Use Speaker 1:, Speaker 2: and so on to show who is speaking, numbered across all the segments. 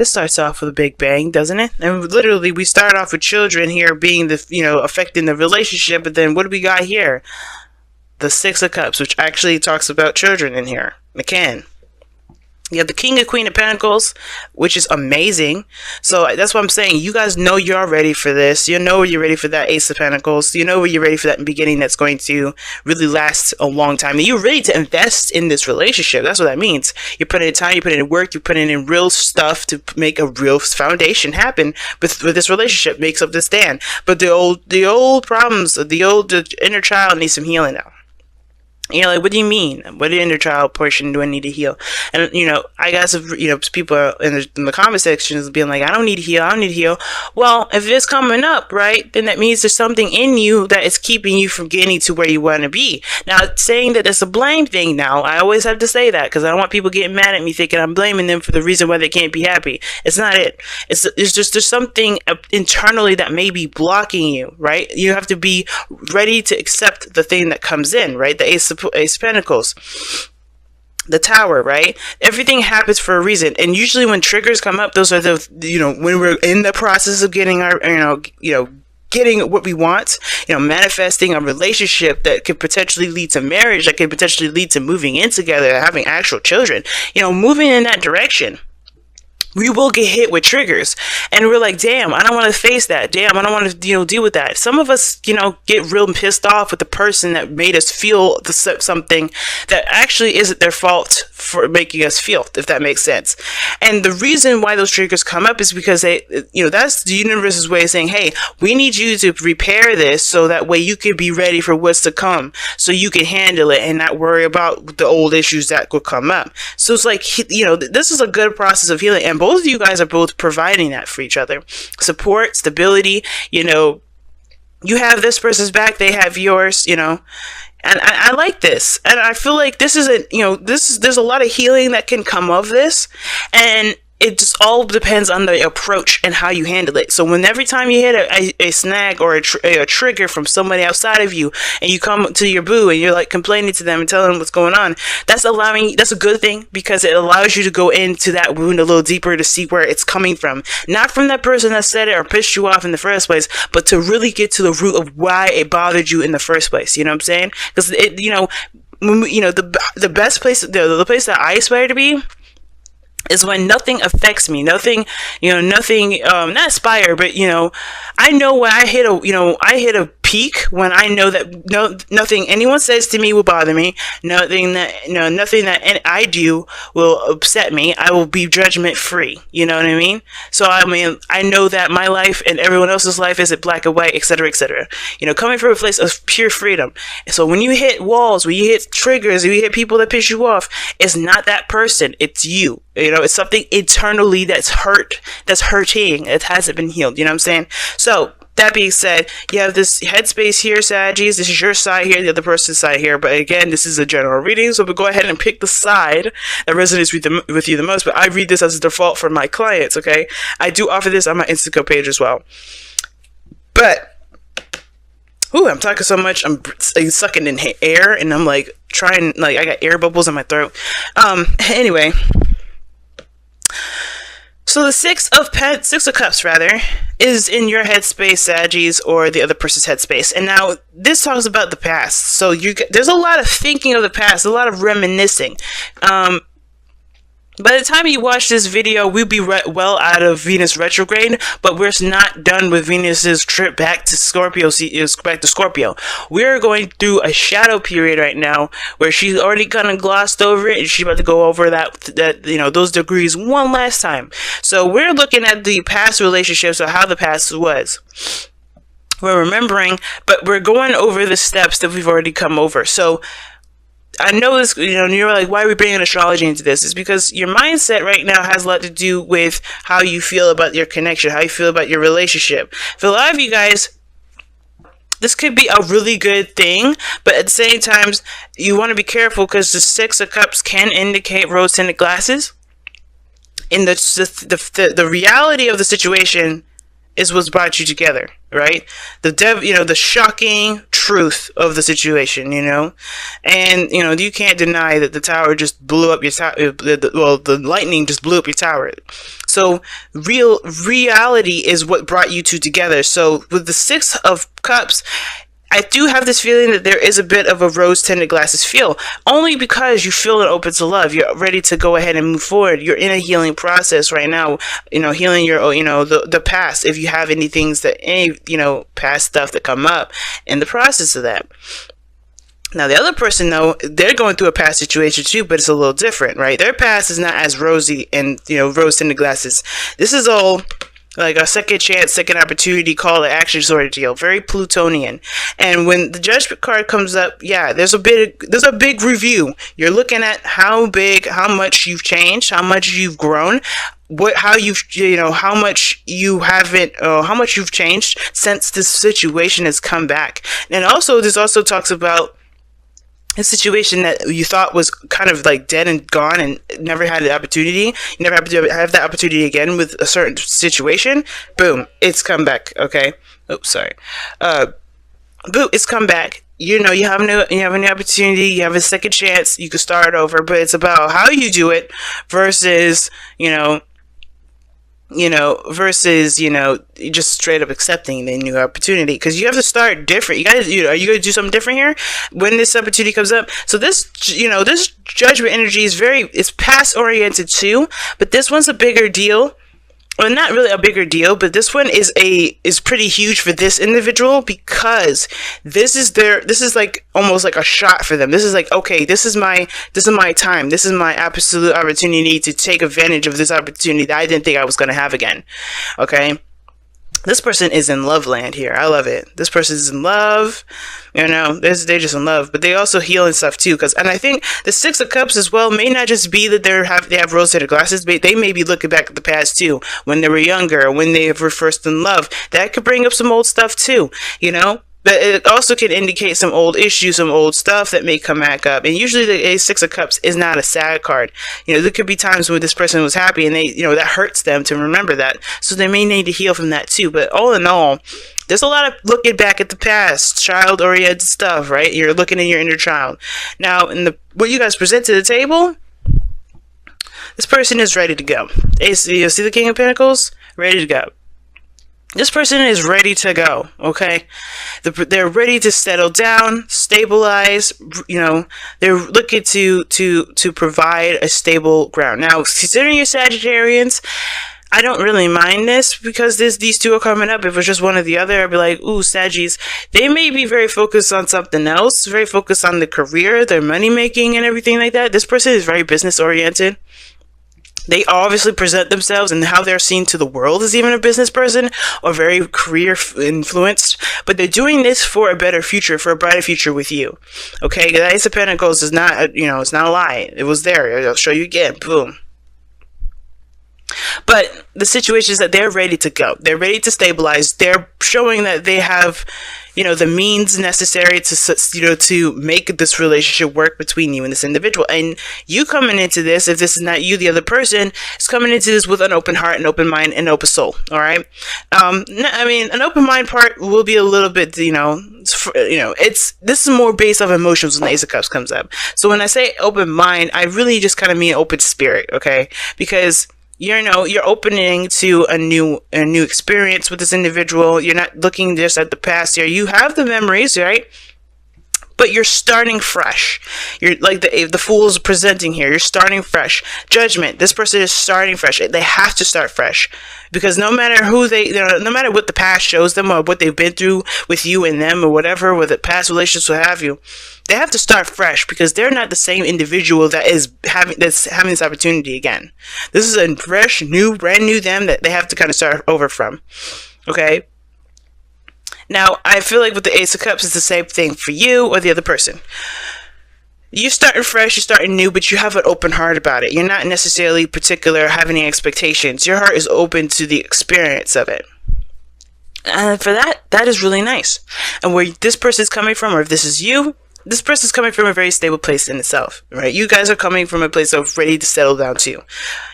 Speaker 1: This starts off with a big bang, doesn't it? And literally, we start off with children here being the, affecting the relationship, but then what do we got here? The Six of Cups, which actually talks about children in here. McCann. You have the King and Queen of Pentacles, which is amazing. So that's what I'm saying. You guys know you're ready for this. You know you're ready for that Ace of Pentacles. You know you're ready for that beginning that's going to really last a long time. And you're ready to invest in this relationship. That's what that means. You're putting in time, you're putting in work, you're putting in real stuff to make a real foundation happen with this relationship, makes up the stand. But the old problems, the inner child needs some healing now. You're like, what do you mean? What inner child portion do I need to heal? And, I got some, people in the comment sections being like, I don't need to heal. I don't need to heal. Well, if it's coming up, right, then that means there's something in you that is keeping you from getting to where you want to be. Now, saying that it's a blame thing now, I always have to say that because I don't want people getting mad at me thinking I'm blaming them for the reason why they can't be happy. It's not it. It's just there's something internally that may be blocking you, right? You have to be ready to accept the thing that comes in, right? The Ace of Pentacles, the Tower, right? Everything happens for a reason, and usually when triggers come up, those are the when we're in the process of getting our getting what we want, manifesting a relationship that could potentially lead to marriage, that could potentially lead to moving in together, having actual children, moving in that direction. We will get hit with triggers, and we're like, damn, I don't want to face that. Damn, I don't want to, deal with that. Some of us, get real pissed off with the person that made us feel something that actually isn't their fault for making us feel, if that makes sense. And the reason why those triggers come up is because that's the universe's way of saying, hey, we need you to repair this so that way you can be ready for what's to come, so you can handle it and not worry about the old issues that could come up. So it's like, this is a good process of healing, and both of you guys are both providing that for each other. Support, stability, you have this person's back, they have yours, and I like this. And I feel like this is there's a lot of healing that can come of this, and it just all depends on the approach and how you handle it. So every time you hit a snag or a trigger from somebody outside of you, and you come to your boo and you're like complaining to them and telling them what's going on, that's a good thing, because it allows you to go into that wound a little deeper to see where it's coming from. Not from that person that said it or pissed you off in the first place, but to really get to the root of why it bothered you in the first place. You know what I'm saying? Because the best place, the place that I aspire to be, is when nothing affects me, nothing, not aspire, but, I know when I hit a peak when I know that nothing anyone says to me will bother me, nothing that I do will upset me. I will be judgment free. You know what I mean? So, I know that my life and everyone else's life isn't black and white, etc., etc. Coming from a place of pure freedom. So when you hit walls, when you hit triggers, when you hit people that piss you off, it's not that person, it's you. It's something internally that's hurting, it hasn't been healed. You know what I'm saying? So, that being said, you have this headspace here, Saggies. This is your side here, the other person's side here. But again, this is a general reading, so we'll go ahead and pick the side that resonates with you the most. But I read this as a default for my clients, okay? I do offer this on my Instagram page as well. But, I'm talking so much, I'm sucking in air, and I'm like trying, I got air bubbles in my throat. Anyway. So the Six of Cups, is in your headspace, Saggies, or the other person's headspace. And now, this talks about the past. So there's a lot of thinking of the past, a lot of reminiscing. By the time you watch this video, we'll be well out of Venus retrograde, but we're not done with Venus's trip back to Scorpio. We're going through a shadow period right now where she's already kind of glossed over it, and she's about to go over those degrees one last time. So we're looking at the past relationships, or how the past was. We're remembering, but we're going over the steps that we've already come over. So I know this, and you're like, why are we bringing astrology into this? It's because your mindset right now has a lot to do with how you feel about your connection, how you feel about your relationship. For a lot of you guys, this could be a really good thing, but at the same time, you want to be careful, because the Six of Cups can indicate rose-tinted glasses. In the reality of the situation is what's brought you together, right? The shocking truth of the situation, and you can't deny that the tower just blew up your tower. The lightning just blew up your tower. So reality is what brought you two together. So with the Six of Cups, I do have this feeling that there is a bit of a rose-tinted glasses feel, only because you feel open to love. You're ready to go ahead and move forward. You're in a healing process right now, healing your, the past. If you have any things that, past stuff that come up in the process of that. Now, the other person, though, they're going through a past situation too, but it's a little different, right? Their past is not as rosy and, rose-tinted glasses. This is all like a second chance, second opportunity, call to action sort of deal. Very Plutonian. And when the Judgment card comes up, yeah, there's a big review. You're looking at how much you've changed, how much you've grown, how much you've changed since this situation has come back. And also, this also talks about a situation that you thought was kind of like dead and gone and never had the opportunity. You never have to have that opportunity again with a certain situation. Boom, it's come back. Okay. Oops, sorry. Boom, it's come back. You have a new opportunity. You have a second chance. You can start over, but it's about how you do it versus, just straight up accepting the new opportunity, because you have to start different. You guys, are you going to do something different here when this opportunity comes up? So this, this Judgment energy is it's past oriented too, but this one's a bigger deal. Well, not really a bigger deal, but this one is pretty huge for this individual, because this is like almost like a shot for them. This is like, okay, this is my time. This is my absolute opportunity to take advantage of this opportunity that I didn't think I was going to have again. Okay. This person is in love land here. I love it. This person is in love. They're just in love, but they also heal and stuff too. And I think the Six of Cups as well may not just be that they have rose-tinted glasses, but they may be looking back at the past too, when they were younger, when they were first in love. That could bring up some old stuff too, But it also can indicate some old issues, some old stuff that may come back up. And usually the Six of Cups is not a sad card. There could be times when this person was happy and they, that hurts them to remember that. So they may need to heal from that too. But all in all, there's a lot of looking back at the past, child-oriented stuff, right? You're looking in your inner child. Now, what you guys present to the table, this person is ready to go. You see the King of Pentacles? Ready to go. This person is ready to go, okay? They're ready to settle down, stabilize, they're looking to provide a stable ground. Now, considering you're Sagittarians, I don't really mind this, because these two are coming up. If it was just one or the other, I'd be like, ooh, Saggies. They may be very focused on something else, very focused on the career, their money making and everything like that. This person is very business oriented. They obviously present themselves and how they're seen to the world as even a business person or very career influenced, but they're doing this for a better future, for a brighter future with you. Okay, the Ace of Pentacles is not, it's not a lie. It was there. I'll show you again. Boom. But the situation is that they're ready to go. They're ready to stabilize. They're showing that they have, the means necessary to make this relationship work between you and this individual. And you coming into this, if this is not you, the other person is coming into this with an open heart, an open mind, and an open soul. All right. An open mind part will be a little bit, this is more based off emotions when the Ace of Cups comes up. So when I say open mind, I really just kind of mean open spirit. Okay. Because you're opening to a new experience with this individual. You're not looking just at the past here. You have the memories, right? But you're starting fresh. You're like the Fool is presenting here. You're starting fresh. Judgment. This person is starting fresh. They have to start fresh, because no matter no matter what the past shows them or what they've been through with you and them or whatever, with the past relationships, what have you, they have to start fresh, because they're not the same individual that's having this opportunity again. This is a fresh, brand new them that they have to kind of start over from. Okay. Now, I feel like with the Ace of Cups, it's the same thing for you or the other person. You're starting fresh, you're starting new, but you have an open heart about it. You're not necessarily particular, having any expectations. Your heart is open to the experience of it. And for that is really nice. And where this person is coming from, or if this is you, this person is coming from a very stable place in itself, right? You guys are coming from a place of ready to settle down too.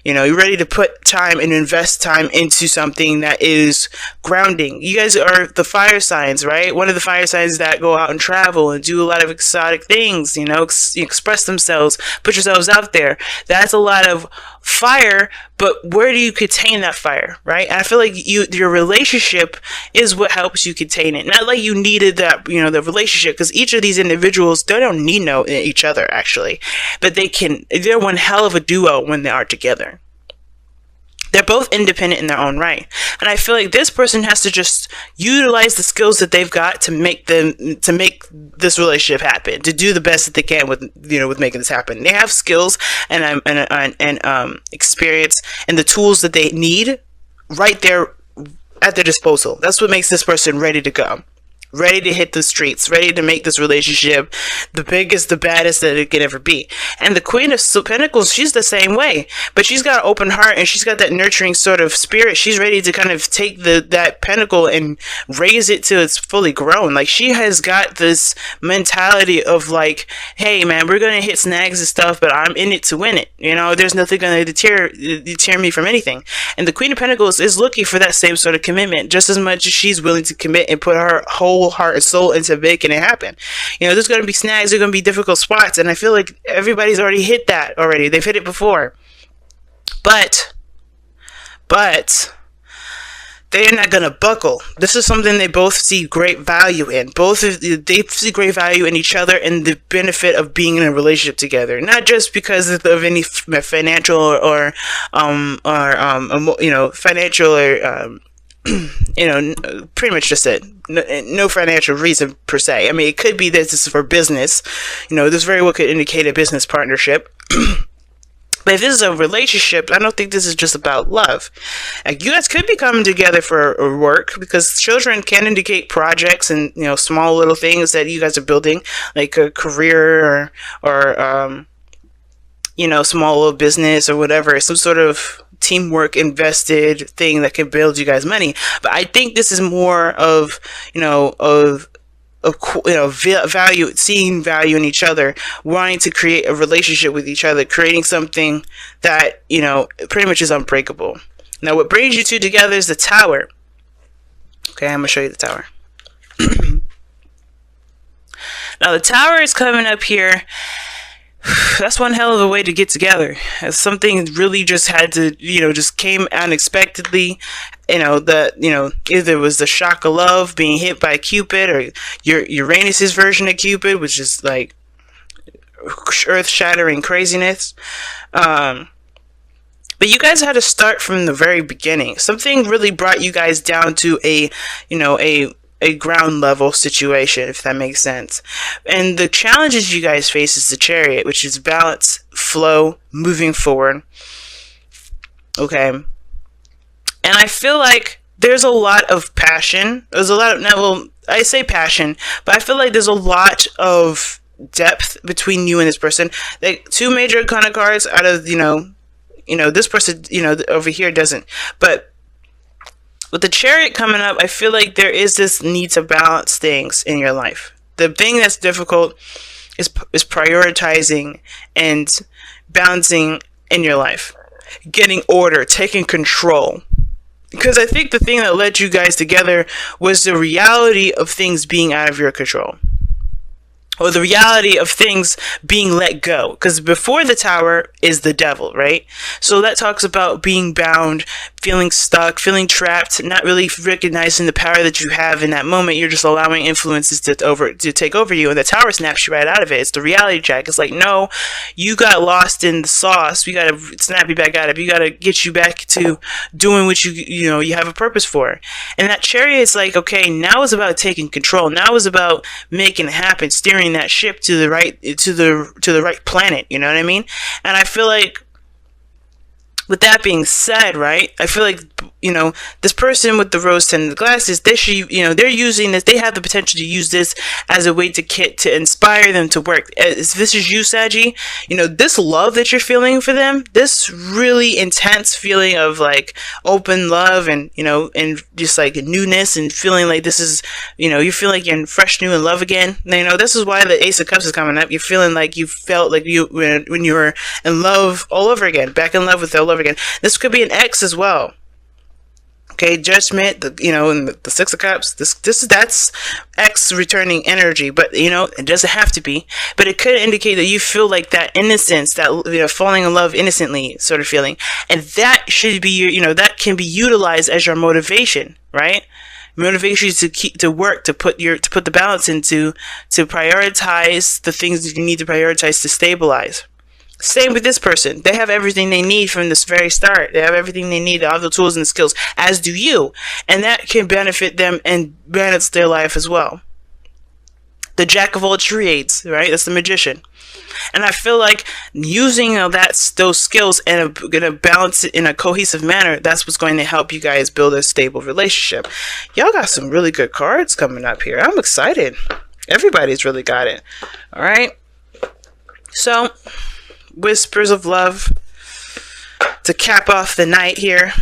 Speaker 1: You're ready to put time and invest time into something that is grounding. You guys are the fire signs, right? One of the fire signs that go out and travel and do a lot of exotic things, express themselves, put yourselves out there. That's a lot of fire, but where do you contain that fire, right? And I feel like your relationship is what helps you contain it. Not like you needed that, the relationship, because each of these individuals, they don't need each other actually, but they're one hell of a duo when they are together. They're both independent in their own right. And I feel like this person has to just utilize the skills that they've got to make this relationship happen, to do the best that they can with making this happen. They have skills and experience and the tools that they need right there at their disposal. That's what makes this person ready to go. Ready to hit the streets, ready to make this relationship the biggest, the baddest that it can ever be. And the Queen of Pentacles, she's the same way, but she's got an open heart and she's got that nurturing sort of spirit. She's ready to kind of take that pentacle and raise it till it's fully grown. Like, she has got this mentality of like, hey man, we're gonna hit snags and stuff, but I'm in it to win it. There's nothing gonna deter me from anything. And the Queen of Pentacles is looking for that same sort of commitment, just as much as she's willing to commit and put her whole heart and soul into making it happen. There's going to be snags, there's going to be difficult spots, and I feel like everybody's already hit that already. They've hit it before. But they're not going to buckle. This is something they both see great value in. They see great value in each other and the benefit of being in a relationship together. Not just because of any financial or financial or pretty much just it. No financial reason per se. I mean, it could be that this is for business. This very well could indicate a business partnership. But if this is a relationship, I don't think this is just about love. Like, you guys could be coming together for work, because children can indicate projects and, small little things that you guys are building, like a career or small little business or whatever, some sort of teamwork invested thing that can build you guys money. But I think this is more of value, seeing value in each other, wanting to create a relationship with each other, creating something that pretty much is unbreakable. Now, what brings you two together is the Tower. Okay, I'm gonna show you the Tower. Now, the Tower is coming up here. That's one hell of a way to get together. Something really just had to, just came unexpectedly. Either it was the shock of love, being hit by Cupid, or Uranus's version of Cupid, which is like earth-shattering craziness. But you guys had to start from the very beginning. Something really brought you guys down to a ground level situation, if that makes sense. And the challenges you guys face is the Chariot, which is balance, flow, moving forward. Okay. And I feel like there's a lot of passion. There's a lot of, I say passion, but I feel like there's a lot of depth between you and this person. Like, two major kind of cards out of, this person, over here doesn't. But with the Chariot coming up, I feel like there is this need to balance things in your life. The thing that's difficult is prioritizing and balancing in your life. Getting order, taking control. Because I think the thing that led you guys together was the reality of things being out of your control. Or the reality of things being let go. Because before the Tower is the Devil, right? So that talks about being bound, feeling stuck, feeling trapped, not really recognizing the power that you have in that moment. You're just allowing influences to take over you, and the Tower snaps you right out of it. It's the reality check. It's like, no, you got lost in the sauce. We got to snap you back out of it. You got to get you back to doing what you have a purpose for. And that Chariot is like, okay, now it's about taking control. Now it's about making it happen, steering that ship to the right planet. You know what I mean? And I feel like, with that being said, right, I feel like, this person with the rose-tinted glasses, they're using this, they have the potential to use this as a way to inspire them to work. If this is you, Saggy, this love that you're feeling for them, this really intense feeling of like open love and, and just like newness and feeling like this is, you feel like you're fresh, new in love again. This is why the Ace of Cups is coming up. You're feeling like you felt like when you were in love all over again, back in love with all over again. This could be an ex as well. Okay, judgment, and the Six of Cups. That's X returning energy, but it doesn't have to be. But it could indicate that you feel like that innocence, that falling in love innocently sort of feeling, and that should be that can be utilized as your motivation, right? Motivation is to work, to put the balance into, to prioritize the things that you need to prioritize to stabilize. Same with this person. They have everything they need from this very start. They have everything they need, all the tools and the skills, as do you. And that can benefit them and balance their life as well. The Jack of all trades, right? That's the Magician. And I feel like using those skills and gonna balance it in a cohesive manner, that's what's going to help you guys build a stable relationship. Y'all got some really good cards coming up here. I'm excited. Everybody's really got it. All right. So, whispers of love to cap off the night here.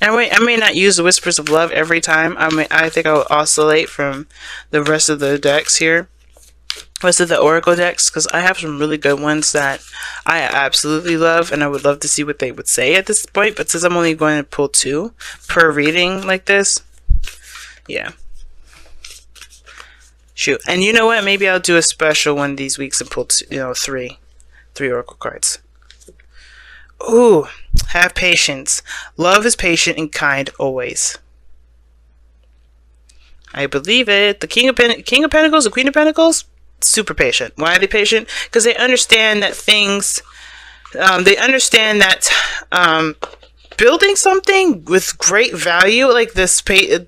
Speaker 1: I may not use the whispers of love every time. I think I'll oscillate from the rest of the decks here, rest of the oracle decks, because I have some really good ones that I absolutely love, and I would love to see what they would say at this point. But since I'm only going to pull 2 per reading like this, yeah. Shoot. And you know what? Maybe I'll do a special one these weeks and pull 3 oracle cards. Ooh, have patience. Love is patient and kind always. I believe it. The King of Pentacles, the Queen of Pentacles, super patient. Why are they patient? Because they understand that things, building something with great value, like this,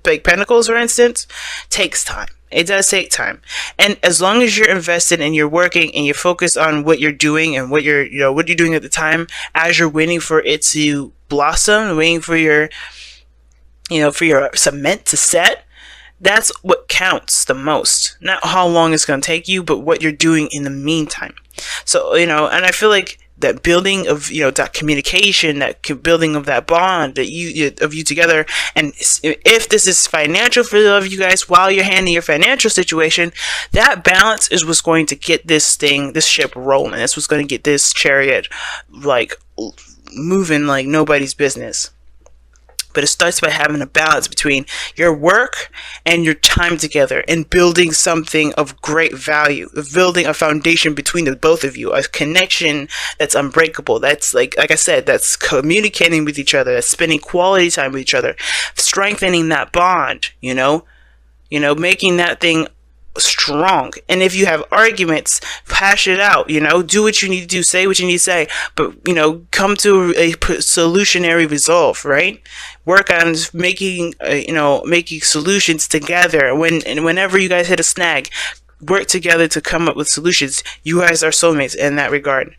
Speaker 1: like Pentacles, for instance, takes time. It does take time. And as long as you're invested and you're working and you're focused on what you're doing and what you're doing at the time, as you're waiting for it to blossom, waiting for your cement to set, that's what counts the most. Not how long it's going to take you, but what you're doing in the meantime. So, and I feel like that building of that communication, that building of that bond that you together, and if this is financial for the of you guys while you're handling your financial situation, that balance is what's going to get this ship rolling. That's what's going to get this chariot like moving like nobody's business. But it starts by having a balance between your work and your time together and building something of great value, building a foundation between the both of you, a connection that's unbreakable. That's like I said, that's communicating with each other, that's spending quality time with each other, strengthening that bond, making that thing strong. And if you have arguments, hash it out, do what you need to do, say what you need to say, but come to a solutionary resolve, right? Work on making solutions together. Whenever you guys hit a snag, work together to come up with solutions. You guys are soulmates in that regard.